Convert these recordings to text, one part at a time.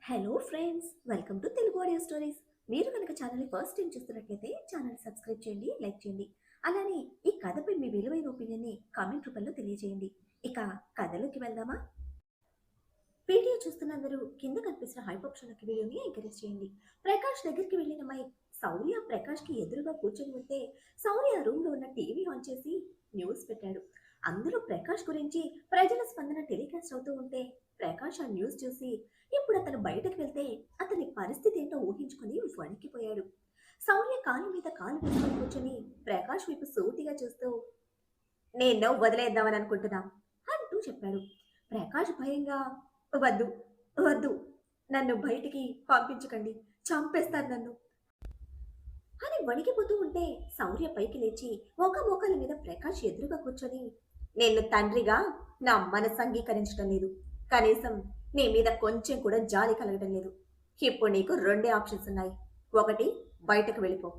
Hello friends, welcome to Telugu audio stories. మీరు కనుక ఛానల్ని ఫస్ట్ టైం చూస్తున్నట్లయితే ఛానల్ సబ్స్క్రైబ్ చేయండి, లైక్ చేయండి. అలానే ఈ కథపై మీ విలువైన ఒపీనియన్ని కామెంట్ రూపంలో తెలియజేయండి. ఇక కథలోకి వెళ్దామా? వీడియో చూస్తున్న అందరూ కింద కనిపిస్తున్న హైప్ ఆప్షన్కి వీడియోని ఎంకరేజ్ చేయండి. ప్రకాష్ దగ్గరికి వెళ్ళిన మైక్ శౌర్య ప్రకాష్కి ఎదురుగా కూర్చొని ఉంటే శౌర్య రూమ్లో ఉన్న టీవీ ఆన్ చేసి న్యూస్ పెట్టాడు. అందులో ప్రకాష్ గురించి ప్రజల స్పందన టెలికాస్ట్ అవుతూ ఉంటే ప్రకాష్ ఆ న్యూస్ చూసి ఇప్పుడు అతను బయటకు వెళ్తే అతని పరిస్థితి ఏంటో ఊహించుకుని వణికిపోయాడు. శౌర్య కాలు మీద కాలు వేసుకొని కూర్చొని ప్రకాష్ వైపు సూటిగా చూస్తూ నేను వదిలేద్దామని అనుకుంటున్నా అంటూ చెప్పాడు. ప్రకాష్ భయంగా వద్దు వద్దు, నన్ను బయటికి పంపించకండి, చంపేస్తారు నన్ను అని వణికిపోతూ ఉంటే శౌర్య పైకి లేచి ఒక మోకాల మీద ప్రకాష్ ఎదురుగా కూర్చొని నిన్ను తండ్రిగా నా మనసు అంగీకరించడం లేదు, కనీసం నీ మీద కొంచెం కూడా జాలి కలగడం లేదు. ఇప్పుడు నీకు రెండే ఆప్షన్స్ ఉన్నాయి. ఒకటి, బయటకు వెళ్ళిపో,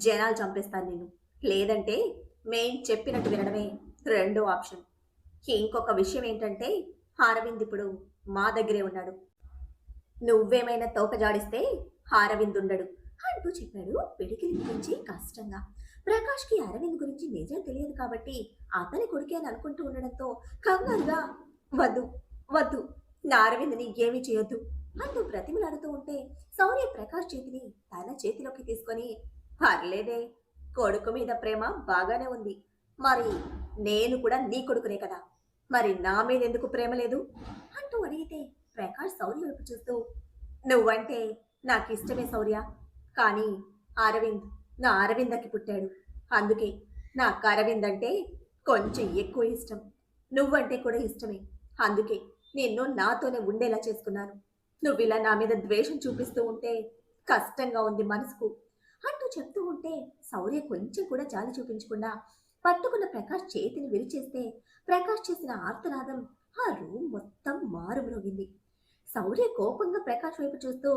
జనాలు చంపేస్తాను నేను. లేదంటే మేం చెప్పినట్టు వినడమే రెండో ఆప్షన్. ఇంకొక విషయం ఏంటంటే అరవింద్ ఇప్పుడు మా దగ్గరే ఉన్నాడు. నువ్వేమైనా తోక జాడిస్తే అరవింద్ ఉండడు అంటూ చెప్పాడు పిడికిలి గురించి కష్టంగా. ప్రకాష్కి అరవింద్ గురించి నిజం తెలియదు కాబట్టి అతని కొడుకే అని అనుకుంటూ ఉండడంతో కంగారుగా వద్దు వద్దు, నా అరవింద్ని ఏమీ చేయొద్దు అంటూ బ్రతిమలాడుతూ ఉంటే శౌర్య ప్రకాష్ చేతిని తన చేతిలోకి తీసుకొని పర్లేదే, కొడుకు మీద ప్రేమ బాగానే ఉంది, మరి నేను కూడా నీ కొడుకునే కదా, మరి నా మీద ఎందుకు ప్రేమ లేదు అంటూ అడిగితే ప్రకాష్ శౌర్య వైపు చూస్తూ నువ్వంటే నాకు ఇష్టమే శౌర్య, కానీ అరవింద్ నా అరవిందకి పుట్టాడు, అందుకే నాకు అరవింద్ అంటే కొంచెం ఎక్కువ ఇష్టం. నువ్వంటే కూడా ఇష్టమే, అందుకే నిన్ను నాతోనే ఉండేలా చేసుకున్నాను. నువ్వు ఇలా నా మీద ద్వేషం చూపిస్తూ ఉంటే కష్టంగా ఉంది మనసుకు అంటూ చెప్తూ ఉంటే శౌర్య కొంచెం కూడా జాలి చూపించకుండా పట్టుకున్న ప్రకాష్ చేతిని విరిచేస్తే ప్రకాష్ చేసిన ఆర్తనాదం ఆ రూమ్ మొత్తం మారుమ్రోగింది. శౌర్య కోపంగా ప్రకాష్ వైపు చూస్తూ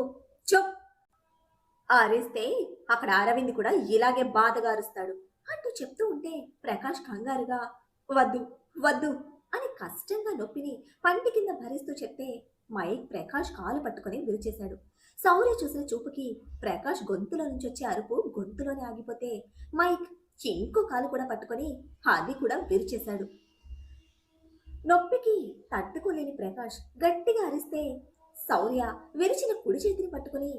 చొప్, అరిస్తే అక్కడ అరవింద్ కూడా ఇలాగే బాధగా అరుస్తాడు అంటూ చెప్తూ ఉంటే ప్రకాష్ కంగారుగా వద్దు వద్దు అని కష్టంగా నొప్పిని పంటి కింద భరిస్తూ చెప్తే మైక్ ప్రకాష్ కాలు పట్టుకుని విరిచేశాడు. శౌర్య చూసిన చూపుకి ప్రకాష్ గొంతులో నుంచి వచ్చే అరుపు గొంతులోనే ఆగిపోతే మైక్ ఇంకో కాలు కూడా పట్టుకొని అది కూడా విరిచేశాడు. నొప్పికి తట్టుకోలేని ప్రకాష్ గట్టిగా అరిస్తే శౌర్య విరిచిన కుడి చేతిని పట్టుకుని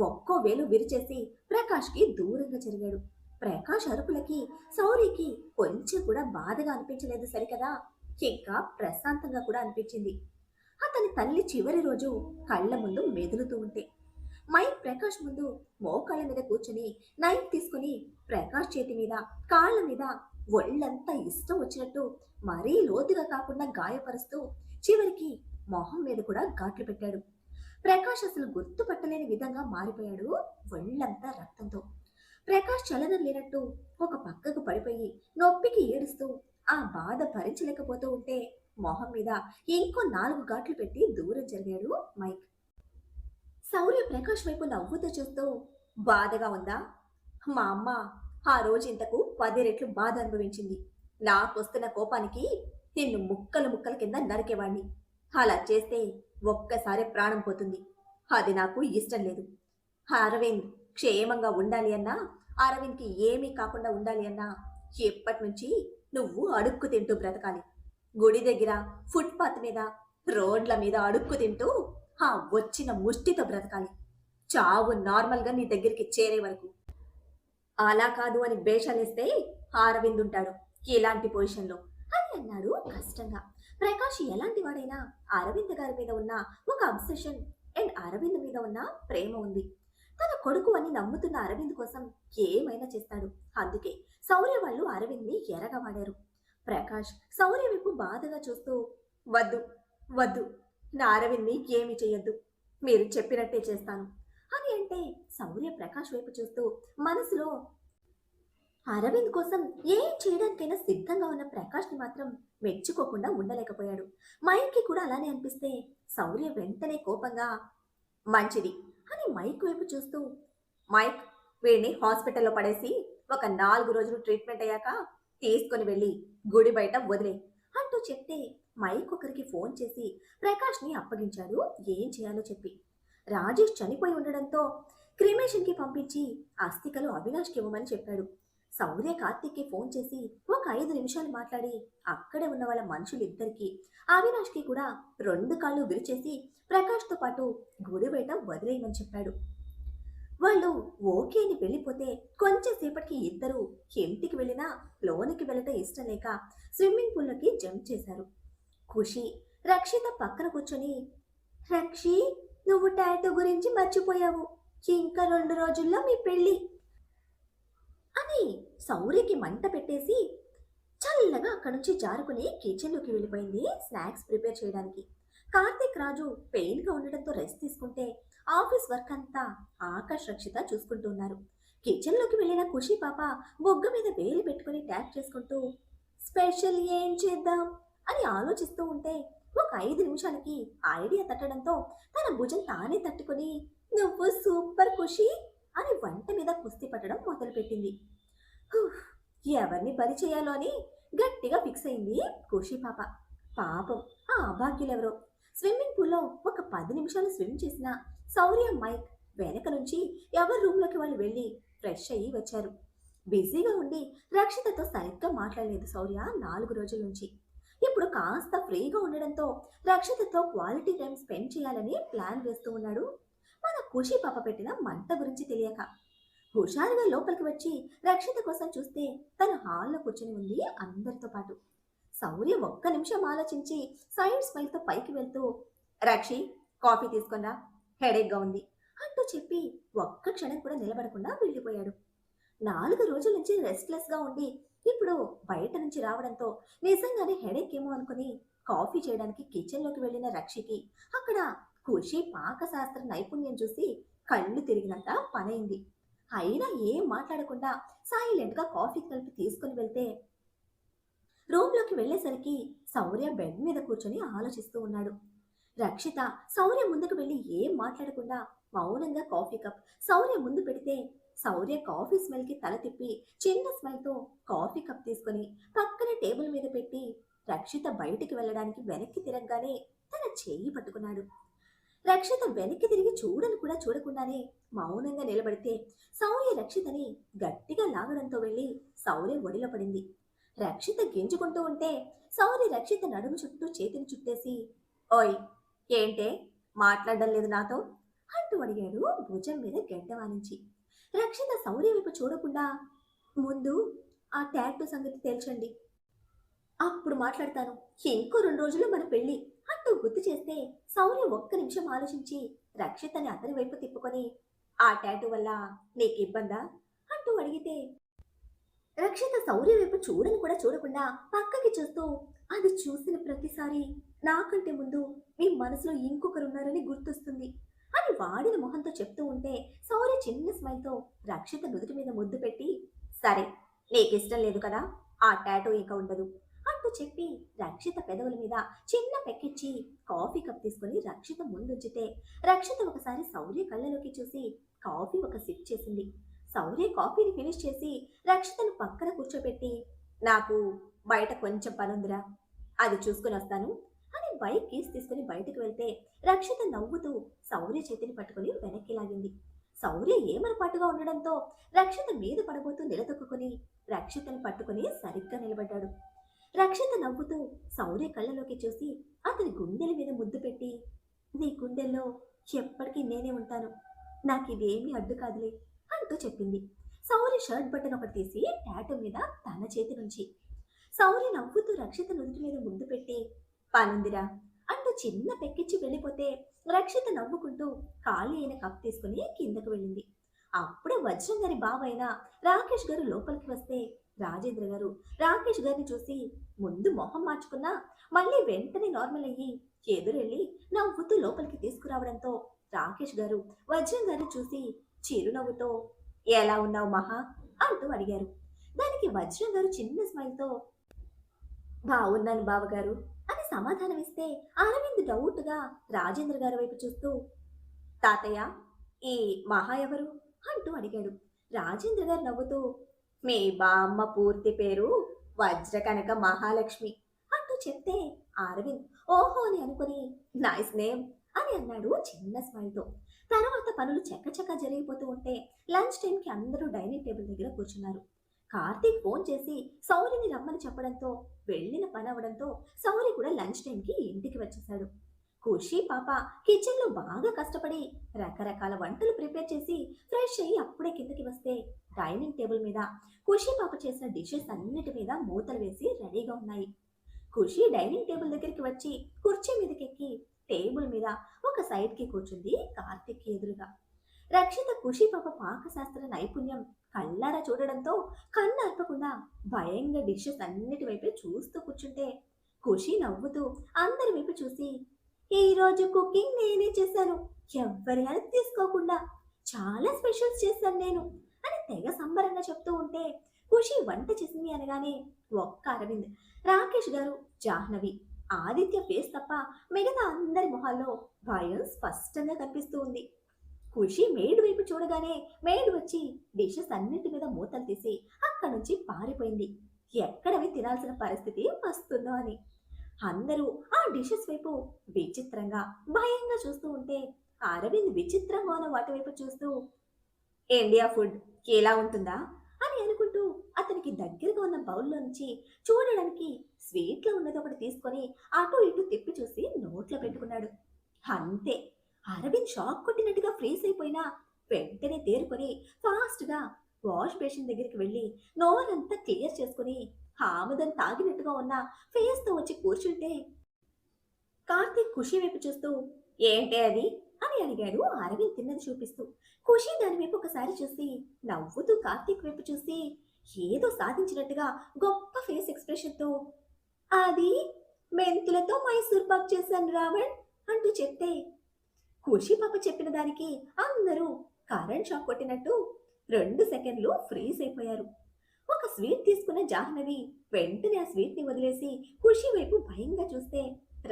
ఒక్కో వేలు విరిచేసి ప్రకాష్కి దూరంగా జరిగాడు. ప్రకాష్ అరుపులకి శౌర్యకి కొంచెం కూడా బాధగా అనిపించలేదు సరికదా, ఇంకా ప్రశాంతంగా కూడా అనిపించింది. అతని తల్లి చివరి రోజు కళ్ళ ముందు మెదులుతూ ఉంటే మైక్ ప్రకాష్ ముందు మోకాళ్ళ మీద కూర్చొని నైఫ్ తీసుకుని ప్రకాష్ చేతి మీద కాళ్ళ మీద ఒళ్ళంతా ఇష్టం వచ్చినట్టు మరీ లోతుగా కాకుండా గాయపరుస్తూ చివరికి మొహం మీద కూడా ఘాట్లు పెట్టాడు. ప్రకాష్ అసలు గుర్తుపట్టలేని విధంగా మారిపోయాడు, ఒళ్ళంతా రక్తంతో. ప్రకాష్ చలనం లేనట్టు ఒక పక్కకు పడిపోయి నొప్పికి ఏడుస్తూ ఆ బాధ భరించలేకపోతూ ఉంటే మొహం మీద ఇంకో 4 ఘాట్లు పెట్టి దూరం జరిగాడు మైక్. శౌర్య ప్రకాష్ వైపు నవ్వుతూ చూస్తూ బాధగా ఉందా? మా అమ్మ ఆ రోజు ఇంతకు 10 రెట్లు బాధ అనుభవించింది. నాకొస్తున్న కోపానికి నిన్ను ముక్కలు ముక్కల కింద నరికేవాణ్ణి. అలా చేస్తే ఒక్కసారి ప్రాణం పోతుంది, అది నాకు ఇష్టం లేదు. అరవింద్ క్షేమంగా ఉండాలి అన్నా, అరవింద్కి ఏమీ కాకుండా ఉండాలి అన్నా ఎప్పటి నుంచి నువ్వు అడుక్కు తింటూ బ్రతకాలి. గుడి దగ్గర, ఫుట్పాత్ మీద, రోడ్ల మీద అడుక్కు తింటూ ఆ వచ్చిన ముష్టితో బ్రతకాలి. చావు నార్మల్గా నీ దగ్గరికి చేరే వరకు. అలా కాదు అని బేషాలేస్తే అరవింద్ ఉంటాడు ఇలాంటి పొజిషన్లో అని అన్నాడు కష్టంగా. ప్రకాష్ ఎలాంటి వాడైనా అరవింద్ గారి మీద ఉన్న ఒక అబ్సెషన్ అండ్ అరవింద్ మీద ఉన్న ప్రేమ ఉంది. తన కొడుకు అని నమ్ముతున్న అరవింద్ కోసం ఏమైనా చేస్తాడు. అందుకే శౌర్య వాళ్ళు అరవింద్ని ఎరగవాడారు. ప్రకాష్ శౌర్య వైపు బాధగా చూస్తూ వద్దు వద్దు, నా అరవింద్ని ఏమి చెయ్యొద్దు, మీరు చెప్పినట్టే చేస్తాను అని అంటే శౌర్య ప్రకాష్ వైపు చూస్తూ మనసులో అరవింద్ కోసం ఏం చేయడానికైనా సిద్ధంగా ఉన్న ప్రకాష్ని మాత్రం మెచ్చుకోకుండా ఉండలేకపోయాడు. మైక్కి కూడా అలానే అనిపిస్తే శౌర్య వెంటనే కోపంగా మంచిది అని మైక్ వైపు చూస్తూ మైక్, వీడిని హాస్పిటల్లో పడేసి ఒక 4 రోజులు ట్రీట్మెంట్ అయ్యాక తీసుకొని వెళ్ళి గుడి బయట వదిలే అంటూ చెప్తే మైక్ ఒకరికి ఫోన్ చేసి ప్రకాష్ని అప్పగించాడు ఏం చేయాలో చెప్పి. రాజేష్ చనిపోయి ఉండడంతో క్రిమేషన్కి పంపించి అస్థికలు అవినాష్కి ఇవ్వమని చెప్పాడు. శౌర్య కార్తీక్కి ఫోన్ చేసి ఒక 5 నిమిషాలు మాట్లాడి అక్కడే ఉన్న వాళ్ళ మనుషులిద్దరికీ అవినాష్కి కూడా 2 కాళ్ళు విరిచేసి ప్రకాష్తో పాటు గుడి బయట వదిలేయమని చెప్పాడు. వాళ్ళు ఓకే అని వెళ్ళిపోతే కొంచెం సేపటికి ఇద్దరు ఇంటికి వెళ్ళినా లోనికి వెళ్ళటం ఇష్టం లేక స్విమ్మింగ్ పూల్లోకి జంప్ చేశారు. ఖుషి రక్షిత పక్కన కూర్చొని, రక్షి, నువ్వు టాటూ గురించి మర్చిపోయావు, ఇంకా 2 రోజుల్లో మీ పెళ్ళి అని సౌర్యకి మంట పెట్టేసి చల్లగా అక్కడి నుంచి జారుకుని కిచెన్లోకి వెళ్ళిపోయింది స్నాక్స్ ప్రిపేర్ చేయడానికి. కార్తీక్ రాజు పెయిన్గా ఉండడంతో రెస్ట్ తీసుకుంటే ఆఫీస్ వర్క్ అంతా ఆకాష్ రక్షిత చూసుకుంటూ ఉన్నారు. కిచెన్లోకి వెళ్ళిన ఖుషి పాప బొగ్గ మీద వేలు పెట్టుకుని ట్యాప్ చేసుకుంటూ స్పెషల్ ఏం చేద్దాం అని ఆలోచిస్తూ ఉంటే ఒక 5 నిమిషాలకి ఐడియా తట్టడంతో తన భుజం తానే తట్టుకుని నువ్వు సూపర్ ఖుషి అని వంట మీద కుస్తీ పట్టడం మొదలుపెట్టింది. హుఫ్, ఎవరిని బలి చేయాలో అని గట్టిగా ఫిక్స్ అయింది ఖుషి పాప. పాపం ఆ అభాగ్యులెవరో స్విమ్మింగ్ పూల్లో ఒక 10 నిమిషాలు స్విమ్ చేసిన శౌర్య మైక్ వెనక నుంచి ఎవరి రూమ్లోకి వాళ్ళు వెళ్ళి ఫ్రెష్ అయ్యి వచ్చారు. బిజీగా ఉండి రక్షితతో సరిగ్గా మాట్లాడలేదు శౌర్య 4 రోజుల నుంచి. ఇప్పుడు కాస్త ఫ్రీగా ఉండడంతో రక్షితతో క్వాలిటీ టైం స్పెండ్ చేయాలని ప్లాన్ వేస్తూ ఉన్నాడు. మన ఖుషి పాప పెట్టిన మంట గురించి తెలియక హుషారుగా లోపలికి వచ్చి రక్షిత కోసం చూస్తే తను హాల్లో కూర్చొని ఉంది అందరితో పాటు. శౌర్య 1 నిమిషం ఆలోచించి సైడ్ స్మైల్తో పైకి వెళ్తూ రక్షి, కాఫీ తీసుకున్నా, హెడేక్గా ఉంది అంటూ చెప్పి ఒక్క క్షణం కూడా నిలబడకుండా వెళ్ళిపోయాడు. 4 రోజుల నుంచి రెస్ట్లెస్గా ఉండి ఇప్పుడు బయట నుంచి రావడంతో నిజంగానే హెడేక్ ఏమో అనుకుని కాఫీ చేయడానికి కిచెన్లోకి వెళ్ళిన రక్షికి అక్కడ ఖుషి పాకశాస్త్ర నైపుణ్యం చూసి కళ్ళు తిరిగినంత పనైంది. అయినా ఏం మాట్లాడకుండా సైలెంట్గా కాఫీ కలిపి తీసుకుని వెళ్తే రూమ్లోకి వెళ్ళేసరికి శౌర్య బెడ్ మీద కూర్చొని ఆలోచిస్తూ ఉన్నాడు. రక్షిత శౌర్య ముందుకు వెళ్ళి ఏం మాట్లాడకుండా మౌనంగా కాఫీ కప్ శౌర్య ముందు పెడితే శౌర్య కాఫీ స్మెల్కి తల తిప్పి చిన్న స్మెల్తో కాఫీ కప్ తీసుకొని పక్కనే టేబుల్ మీద పెట్టి రక్షిత బయటికి వెళ్ళడానికి వెనక్కి తిరగగానే తన చేయి పట్టుకున్నాడు. రక్షిత వెనక్కి తిరిగి చూడను కూడా చూడకుండానే మౌనంగా నిలబడితే శౌర్య రక్షితని గట్టిగా లాగడంతో వెళ్ళి శౌర్య ఒడిలో పడింది. రక్షిత గింజుకుంటూ ఉంటే శౌర్య రక్షిత నడుము చుట్టూ చేతిని చుట్టేసి ఓయ్, ఏంటే మాట్లాడడం లేదు నాతో అంటూ అడిగాడు భుజం మీద గెడ్డవానించి. రక్షిత శౌర్య వైపు చూడకుండా ముందు ఆ టాటూ సంగతి తేల్చండి, అప్పుడు మాట్లాడతాను, ఇంకో 2 రోజుల్లో మన పెళ్లి అంటూ గుర్తు చేస్తే శౌర్య 1 నిమిషం ఆలోచించి రక్షితని అతని వైపు తిప్పుకొని ఆ టాటూ వల్ల నీకు ఇబ్బందా అంటూ అడిగితే రక్షిత శౌర్య వైపు చూడను కూడా చూడకుండా పక్కకి చూస్తూ అది చూసిన ప్రతిసారి నాకంటే ముందు మీ మనసులో ఇంకొకరున్నారని గుర్తొస్తుంది అని వాడిన మొహంతో చెప్తూ ఉంటే శౌర్య చిన్న స్మైల్తో రక్షిత నుదుటి మీద ముద్దు పెట్టి సరే, నీకిష్టం లేదు కదా, ఆ టాటూ ఇక ఉండదు అంటూ చెప్పి రక్షిత పెదవుల మీద చిన్న పెక్కిచ్చి కాఫీ కప్ తీసుకుని రక్షిత ముందుంచితే రక్షిత ఒకసారి శౌర్య కళ్ళలోకి చూసి కాఫీ ఒక సిప్ చేసింది. శౌర్య కాఫీని ఫినిష్ చేసి రక్షితను పక్కన కూర్చోబెట్టి నాకు బయట కొంచెం పనుందిరా, అది చూసుకుని వస్తాను అని బైక్ కీస్ తీసుకుని బయటకు వెళ్తే రక్షిత నవ్వుతూ శౌర్య చేతిని పట్టుకుని వెనక్కి లాగింది. శౌర్య ఏమరపాటుగా ఉండడంతో రక్షిత మీద పడబోతూ నిలదొక్కుని రక్షితను పట్టుకుని సరిగ్గా నిలబడ్డాడు. రక్షిత నవ్వుతూ శౌర్య కళ్ళలోకి చూసి అతని గుండెల మీద ముద్దు పెట్టి నీ గుండెల్లో ఎప్పటికీ నేనే ఉంటాను, నాకు ఇదేమీ అడ్డు కాదులే అంటూ చెప్పింది. శౌర్య షర్ట్ బటన్ ఒకటి తీసి టాటూ మీద తన చేతి నుంచి. శౌర్య నవ్వుతూ రక్షిత నుదుటి మీద ముద్దు పెట్టి పనుందిరా అంటూ చిన్న పెక్కిచ్చి వెళ్ళిపోతే రక్షిత నవ్వుకుంటూ ఖాళీ అయిన కప్ తీసుకుని కిందకు వెళ్ళింది. అప్పుడే వజ్రం గారి బావైన రాకేష్ గారు లోపలికి వస్తే రాజేంద్ర గారు రాకేష్ గారిని చూసి ముందు మొహం మార్చుకున్నా మళ్ళీ వెంటనే నార్మల్ అయ్యి ఎదురెళ్ళి నవ్వుతూ లోపలికి తీసుకురావడంతో రాకేష్ గారు వజ్రం గారిని చూసి చిరునవ్వుతో ఎలా ఉన్నావు మహా అంటూ అడిగారు. దానికి వజ్రం గారు చిన్న స్మైల్తో బాగున్నాను బావగారు అని సమాధానమిస్తే అరవింద్ డౌట్గా రాజేంద్ర గారి వైపు చూస్తూ తాతయ్య, ఈ మహా ఎవరు అంటూ అడిగాడు. రాజేంద్ర గారు నవ్వుతూ మీ బామ్మ పూర్తి పేరు వజ్రకనక మహాలక్ష్మి అంటూ చెప్తే అరవింద్ ఓహో అని అనుకుని నైస్ నేమ్ అని అన్నాడు చిన్న స్మైల్తో. తర్వాత పనులు చకచకా జరిగిపోతూ ఉంటే లంచ్ టైంకి అందరూ డైనింగ్ టేబుల్ దగ్గర కూర్చున్నారు. కార్తీక్ ఫోన్ చేసి సౌరిని రమ్మని చెప్పడంతో వెళ్ళిన పని అవడంతో సౌరి కూడా లంచ్ టైంకి ఇంటికి వచ్చేశాడు. ఖుషి పాప కిచెన్లో బాగా కష్టపడి రకరకాల వంటలు ప్రిపేర్ చేసి ఫ్రెష్ అయ్యి అప్పుడే కిందకి వస్తే డైనింగ్ టేబుల్ మీద ఖుషి పాప చేసిన డిషెస్ అన్నిటి మీద మూతలు వేసి రెడీగా ఉన్నాయి. ఖుషి డైనింగ్ టేబుల్ దగ్గరికి వచ్చి కుర్చీ మీదకెక్కి టేబుల్ మీద ఒక సైడ్కి కూర్చుంది కార్తిక్ ఎదురుగా. రక్షిత ఖుషి పాప పాకశాస్త్ర నైపుణ్యం కళ్ళారా చూడడంతో కన్ను అర్పకుండా భయంగా డిషెస్ అన్నిటి వైపు చూస్తూ కూర్చుంటే ఖుషి నవ్వుతూ అందరి వైపు చూసి ఈ రోజు కుకింగ్ నేనే చేశాను, ఎవ్వరి హెల్ప్ తీసుకోకుండా చాలా స్పెషల్స్ చేశాను నేను అని తెగ సంబరంగా చెప్తూ ఉంటే ఖుషి వంట చేసింది అనగానే ఒక్క అరవింద్, రాకేష్ గారు, జాహ్నవి, ఆదిత్య ఫేస్ తప్ప మిగతా అందరి మొహాల్లో భయం స్పష్టంగా కనిపిస్తూ ఉంది. ఖుషి మేడ్ వైపు చూడగానే మేడ్ వచ్చి డిషెస్ అన్నింటి మీద మూతలు తీసి అక్కడి నుంచి పారిపోయింది. ఎక్కడవి తినాల్సిన పరిస్థితి వస్తుందో అని. అందరూ ఆ డిషెస్ వైపు విచిత్రంగా భయంగా చూస్తూ ఉంటే అరవింద్ విచిత్రంగా ఉన్న వాటి వైపు చూస్తూ ఇండియా ఫుడ్ ఎలా ఉంటుందా అని అనుకుంటూ అతనికి దగ్గరగా ఉన్న బౌల్లో నుంచి చూడడానికి స్వీట్లో ఉన్నది ఒకటి తీసుకొని అటు ఇటు తిప్పి చూసి నోట్లో పెట్టుకున్నాడు. అంతే, అరవింద్ షాక్ కొట్టినట్టుగా ఫ్రీజ్ అయిపోయినా వెంటనే తేరుకొని ఫాస్ట్గా వాష్ బేసిన్ దగ్గరికి వెళ్ళి నోరంతా క్లియర్ చేసుకుని ఆముదం తాగినట్టుగా ఉన్న ఫేస్తో వచ్చి కూర్చుంటే కార్తీక్ ఖుషి వైపు చూస్తూ ఏంటే అది అని అడిగాడు అరవింద్ తిన్నది చూపిస్తూ. ఖుషి దాని వైపు ఒకసారి చూసి నవ్వుతూ కార్తీక్ వైపు చూసి ఏదో సాధించినట్టుగా గొప్ప ఫేస్ ఎక్స్ప్రెషన్తో అది మెంతులతో మైసూర్ పాక్ చేశాను రావణ్ అంటూ చెప్తే ఖుషి పాప చెప్పిన దానికి అందరూ కరెంట్ షాక్ కొట్టినట్టు 2 సెకండ్లు ఫ్రీజ్ అయిపోయారు. ఒక స్వీట్ తీసుకున్న జాహ్నవి వెంటనే ఆ స్వీట్ ని వదిలేసి ఖుషి వైపు భయంగా చూస్తే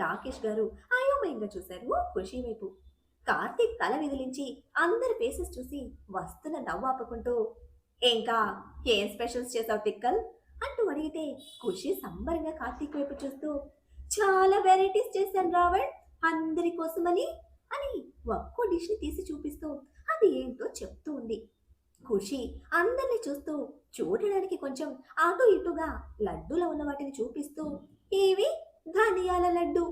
రాకేష్ గారు అయోమయంగా చూశారు ఖుషి వైపు. కార్తీక్ తల విదిలించి అందరి ఫేసెస్ చూసి వస్తున్న నవ్వు ఆపుకుంటూ ఇంకా ఏం స్పెషల్స్ చేసావు టిక్కల్ అంటూ అడిగితే ఖుషి సంబరంగా కార్తీక్ వైపు చూస్తూ చాలా వెరైటీస్ చేశాను రావణ్ అందరి కోసమని అని ఒక్కో డిష్ ని తీసి చూపిస్తూ అది ఏంటో చెప్తూ ఉంది. ఖుషి అందరిని చూస్తూ చూడడానికి కొంచెం అటు ఇటుగా లడ్డూలో ఉన్న వాటిని చూపిస్తూ ఇవి ధనియాల లడ్డు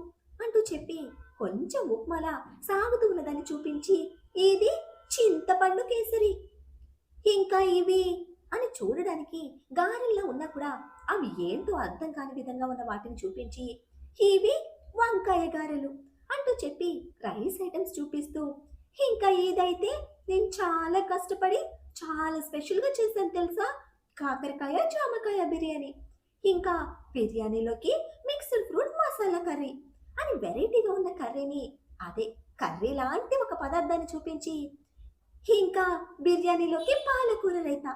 అంటూ చెప్పి కొంచెం ఉప్మాలా సాగుతూ ఉన్నదాన్ని చూపించి ఇది చింతపండు కేసరి, ఇంకా ఇవి అని చూడడానికి గారెల్లో ఉన్నా కూడా అవి ఏంటో అర్థం కాని విధంగా ఉన్న వాటిని చూపించి ఇవి వంకాయ గారెలు అంటూ చెప్పి రైస్ ఐటమ్స్ చూపిస్తూ ఇంకా ఇదైతే నేను చాలా కష్టపడి చాలా స్పెషల్గా చేశాను తెలుసా, కాకరకాయ జామకాయ బిర్యానీ, ఇంకా బిర్యానీలోకి మిక్స్డ్ ఫ్రూట్ మసాలా కర్రీ అని వెరైటీగా ఉన్న కర్రీని అదే కర్రీ లాంటి ఒక పదార్థాన్ని చూపించి ఇంకా బిర్యానీలోకి పాలకూర రైత,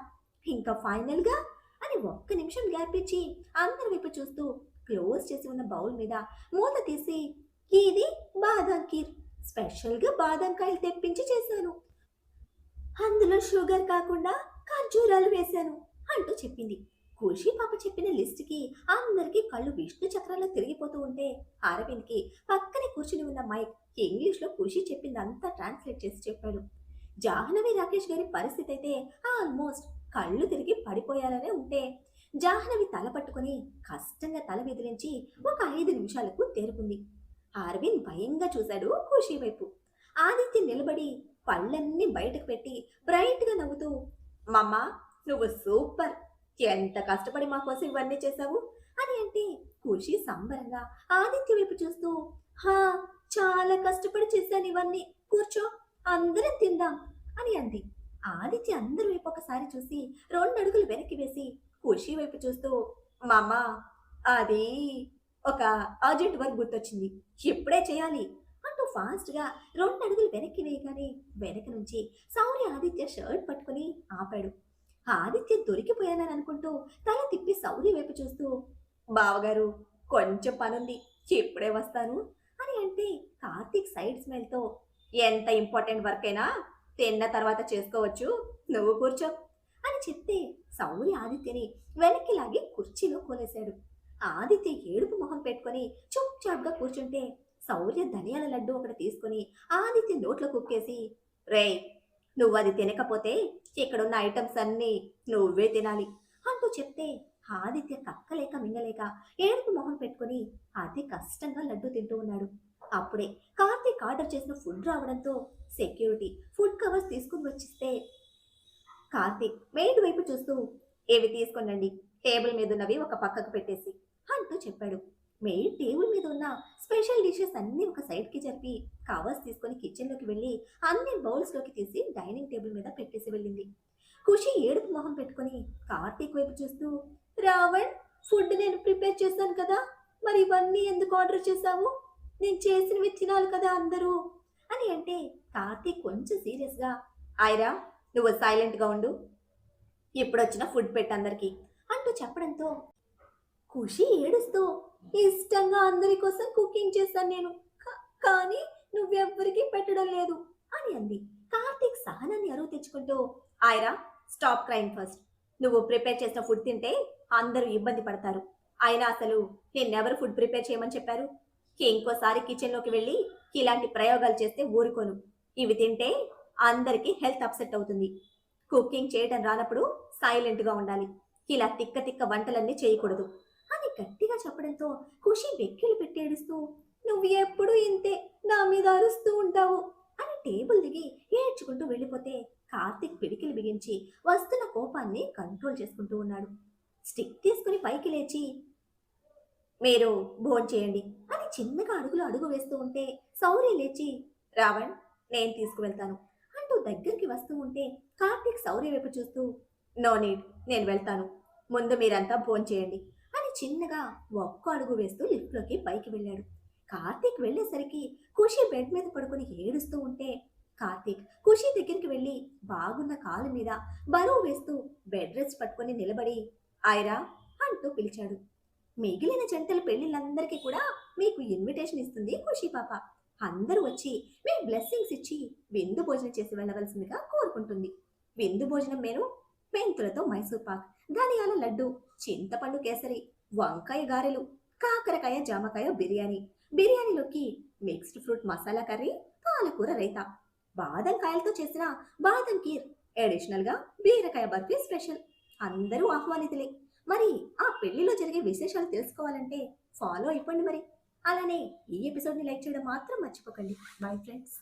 ఇంకా ఫైనల్గా అని ఒక్క నిమిషం గ్యాప్ ఇచ్చి అందరి వైపు చూస్తూ క్లోజ్ చేసి ఉన్న బౌల్ మీద మూత తీసి ఇది బాదం కీర్, స్పెషల్గా బాదం కాయలు తెప్పించి చేశాను, అందులో షుగర్ కాకుండా ఖర్జూరాలు వేశాను అంటూ చెప్పింది. ఖుషి పాప చెప్పిన లిస్ట్కి అందరికీ కళ్ళు విష్ణు చక్రాల్లో తిరిగిపోతూ ఉంటే అరవింద్కి పక్కనే కూర్చుని ఉన్న మైక్ ఇంగ్లీష్లో ఖుషి చెప్పిందంతా ట్రాన్స్లేట్ చేసి చెప్పాడు. జాహ్నవి రాకేష్ గారి పరిస్థితి అయితే ఆల్మోస్ట్ కళ్ళు తిరిగి పడిపోయారనే ఉంటే జాహ్నవి తల పట్టుకుని కష్టంగా తల విదిలించి ఒక 5 నిమిషాలకు తేరుకుంది. అరవింద్ భయంగా చూశాడు ఖుషి వైపు. ఆదిత్య నిలబడి పళ్ళన్నీ బయటకు పెట్టి బ్రైట్గా నవ్వుతూ మమ్మ నువ్వు సూపర్, ఎంత కష్టపడి మా కోసం ఇవన్నీ చేశావు అని అంటే ఖుషి సంబరంగా ఆదిత్య వైపు చూస్తూ హా చాలా కష్టపడి చేశాను ఇవన్నీ, కూర్చో అందరం తిందాం అని అంది. ఆదిత్య అందరి వైపు ఒకసారి చూసి 2 అడుగులు వెనక్కి వేసి ఖుషి వైపు చూస్తూ మామ అది ఒక అర్జెంట్ వర్క్ గుర్తొచ్చింది, ఇప్పుడే చేయాలి అంటూ ఫాస్ట్గా 2 అడుగులు వెనక్కి వేయగానే వెనక నుంచి సౌర్య ఆదిత్య షర్ట్ పట్టుకుని ఆపాడు. ఆదిత్య దొరికిపోయానని అనుకుంటూ తల తిప్పి సౌర్య వైపు చూస్తూ బావగారు కొంచెం పనుంది ఇప్పుడే వస్తాను అని అంటే కార్తీక్ సైడ్ స్మైల్తో ఎంత ఇంపార్టెంట్ వర్క్ అయినా తిన్న తర్వాత చేసుకోవచ్చు, నువ్వు కూర్చో అని చెప్తే సౌర్య ఆదిత్యని వెనక్కి లాగి కుర్చీలో కోలేశాడు. ఆదిత్య ఏడుపు మొహం పెట్టుకుని చుప్ చాప్గా కూర్చుంటే శౌర్య ధనియాల లడ్డు ఒకటి తీసుకొని ఆదిత్య నోట్లో కుక్కేసి, రేయ్, నువ్వు అది తినకపోతే ఇక్కడున్న ఐటమ్స్ అన్నీ నువ్వే తినాలి అంటూ చెప్తే ఆదిత్య కక్కలేక మింగలేక ఏడుపు మొహం పెట్టుకుని అతి కష్టంగా లడ్డు తింటూ ఉన్నాడు. అప్పుడే కార్తీక్ ఆర్డర్ చేసిన ఫుడ్ రావడంతో సెక్యూరిటీ ఫుడ్ కవర్స్ తీసుకుని వచ్చిస్తే కార్తీక్ మెయిడ్ వైపు చూస్తూ, ఏవి తీసుకొనండి, టేబుల్ మీద ఉన్నవి ఒక పక్కకు పెట్టేసి అంటూ చెప్పాడు. మెయిడ్ టేబుల్ మీద ఉన్న స్పెషల్ డిషెస్ అన్ని ఒక సైడ్ కి జరిపి కవర్స్ తీసుకొని కిచెన్ లోకి వెళ్ళి అన్ని బౌల్స్ లోకి తీసి డైనింగ్ టేబుల్ మీద పెట్టేసి వెళ్ళింది. ఖుషి ఏడుపు మొహం పెట్టుకుని కార్తీక్ వైపు చూస్తూ, రావణ్, ఫుడ్ నేను ప్రిపేర్ చేశాను కదా, మరి ఇవన్నీ ఎందుకు ఆర్డర్ చేశావు? నేను చేసినవి తినాలి కదా అందరూ అని అంటే కార్తీక్ కొంచెం సీరియస్ గా, ఐరా, నువ్వు సైలెంట్ గా ఉండు, ఇప్పుడొచ్చిన ఫుడ్ పెట్టు అందరికి అంటూ చెప్పడంతో ఖుషి ఏడుస్తూ, ఇష్టంగా అందరి కోసం కుకింగ్ చేశాను నేను, కానీ నువ్వెవ్వరికీ పెట్టడం లేదు అని అంది. కార్తీక్ సహనాన్ని అరువు తెచ్చుకుంటూ, ఆయరా, స్టాప్ క్రైమ్ ఫస్ట్. నువ్వు ప్రిపేర్ చేసిన ఫుడ్ తింటే అందరూ ఇబ్బంది పడతారు. అయినా అసలు నిన్నెవరు ఫుడ్ ప్రిపేర్ చేయమని చెప్పారు? ఇంకోసారి కిచెన్లోకి వెళ్ళి ఇలాంటి ప్రయోగాలు చేస్తే ఊరుకోను. ఇవి తింటే అందరికీ హెల్త్ అప్సెట్ అవుతుంది. కుకింగ్ చేయడం రానప్పుడు సైలెంట్గా ఉండాలి. ఇలా తిక్క తిక్క వంటలన్నీ చేయకూడదు అని గట్టిగా చెప్పడంతో ఖుషి వెక్కిలు పెట్టి ఏడుస్తూ, నువ్వు ఎప్పుడు ఇంతే, నా మీద అరుస్తూ ఉంటావు అని టేబుల్ దిగి ఏడ్చుకుంటూ వెళ్ళిపోతే కార్తీక్ పిడికిలు బిగించి వస్తున్న కోపాన్ని కంట్రోల్ చేసుకుంటూ ఉన్నాడు. స్టిక్ తీసుకుని పైకి లేచి, మీరు భోంచేయండి అని చిన్నగా అడుగులు అడుగు వేస్తూ ఉంటే శౌర్య లేచి, రావణ్, నేను తీసుకువెళ్తాను అంటూ దగ్గరికి వస్తూ ఉంటే కార్తీక్ శౌర్య వైపు చూస్తూ, నో నీడ్, నేను వెళ్తాను, ముందు మీరంతా భోంచేయండి అని చిన్నగా ఒక్క అడుగు వేస్తూ లిఫ్ట్లోకి పైకి వెళ్ళాడు. కార్తీక్ వెళ్ళేసరికి ఖుషి బెడ్ మీద పడుకుని ఏడుస్తూ ఉంటే కార్తీక్ ఖుషి దగ్గరికి వెళ్ళి బాగున్న కాలు మీద బరువు వేస్తూ బెడ్ రెస్ట్ పట్టుకుని నిలబడి, ఐరా అంటూ పిలిచాడు. మిగిలిన జంటల పెళ్లిళ్ళందరికీ కూడా మీకు ఇన్విటేషన్ ఇస్తుంది ఖుషి పాప. అందరూ వచ్చి మీ బ్లెస్సింగ్స్ ఇచ్చి విందు భోజనం చేసి వెళ్ళవలసిందిగా కోరుకుంటుంది. విందు భోజనం మెను మెంతులతో మైసూర్ పాక్, ధనియాల లడ్డు, చింతపండు కేసరి, వంకాయ గారెలు, కాకరకాయ జామకాయ బిర్యానీ, బిర్యానీలోకి మిక్స్డ్ ఫ్రూట్ మసాలా కర్రీ, పాలకూర రైతా, బాదం కాయలతో చేసిన బాదం కీర్, అడిషనల్ గా బీరకాయ బర్ఫీ స్పెషల్. అందరూ ఆహ్వానితులే. మరి ఆ పెళ్లిలో జరిగే విశేషాలు తెలుసుకోవాలంటే ఫాలో అయిపోండి మరి. అలానే ఈ ఎపిసోడ్ని లైక్ చేయడం మాత్రం మర్చిపోకండి. Bye friends.